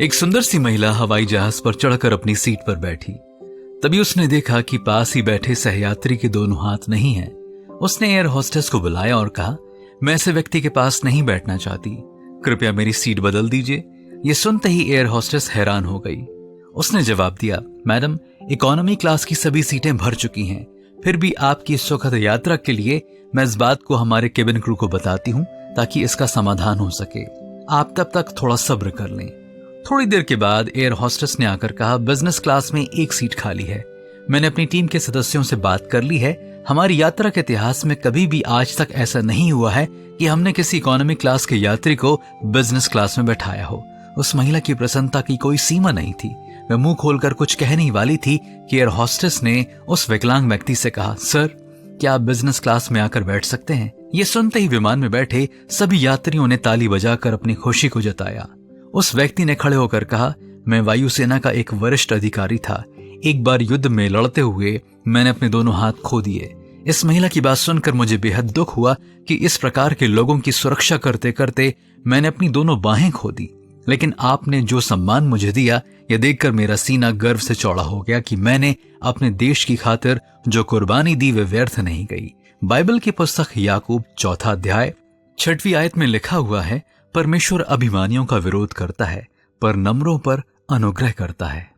एक सुंदर सी महिला हवाई जहाज पर चढ़कर अपनी सीट पर बैठी। तभी उसने देखा कि पास ही बैठे सहयात्री के दोनों हाथ नहीं हैं। उसने एयर होस्टेस को बुलाया और कहा, मैं ऐसे व्यक्ति के पास नहीं बैठना चाहती, कृपया मेरी सीट बदल दीजिए। ये सुनते ही एयर होस्टेस हैरान हो गई। उसने जवाब दिया, मैडम, इकोनॉमी क्लास की सभी सीटें भर चुकी हैं, फिर भी आपकी सुखद यात्रा के लिए मैं इस बात को हमारे केबिन क्रू को बताती हूँ ताकि इसका समाधान हो सके। आप तब तक थोड़ा सब्र कर लें। थोड़ी देर के बाद एयर होस्टेस ने आकर कहा, बिजनेस क्लास में एक सीट खाली है। मैंने अपनी टीम के सदस्यों से बात कर ली है। हमारी यात्रा के इतिहास में कभी भी आज तक ऐसा नहीं हुआ है कि हमने किसी इकोनॉमी क्लास के यात्री को बिजनेस क्लास में बैठाया हो। उस महिला की प्रसन्नता की कोई सीमा नहीं थी। वह मुंह खोलकर कुछ कहने ही वाली थी कि एयर होस्टेस ने उस विकलांग व्यक्ति से कहा, सर, क्या आप बिजनेस क्लास में आकर बैठ सकते हैं? ये सुनते ही विमान में बैठे सभी यात्रियों ने ताली बजाकर अपनी खुशी को जताया। उस व्यक्ति ने खड़े होकर कहा, मैं वायुसेना का एक वरिष्ठ अधिकारी था। एक बार युद्ध में लड़ते हुए मैंने अपने दोनों हाथ खो दिए। इस महिला की बात सुनकर मुझे बेहद दुख हुआ कि इस प्रकार के लोगों की सुरक्षा करते करते मैंने अपनी दोनों बाहें खो दी। लेकिन आपने जो सम्मान मुझे दिया, यह देखकर मेरा सीना गर्व से चौड़ा हो गया कि मैंने अपने देश की खातिर जो कुर्बानी दी वे व्यर्थ नहीं गई। बाइबल की पुस्तक याकूब 4 अध्याय 6वीं आयत में लिखा हुआ है, परमेश्वर अभिमानियों का विरोध करता है पर नम्रों पर अनुग्रह करता है।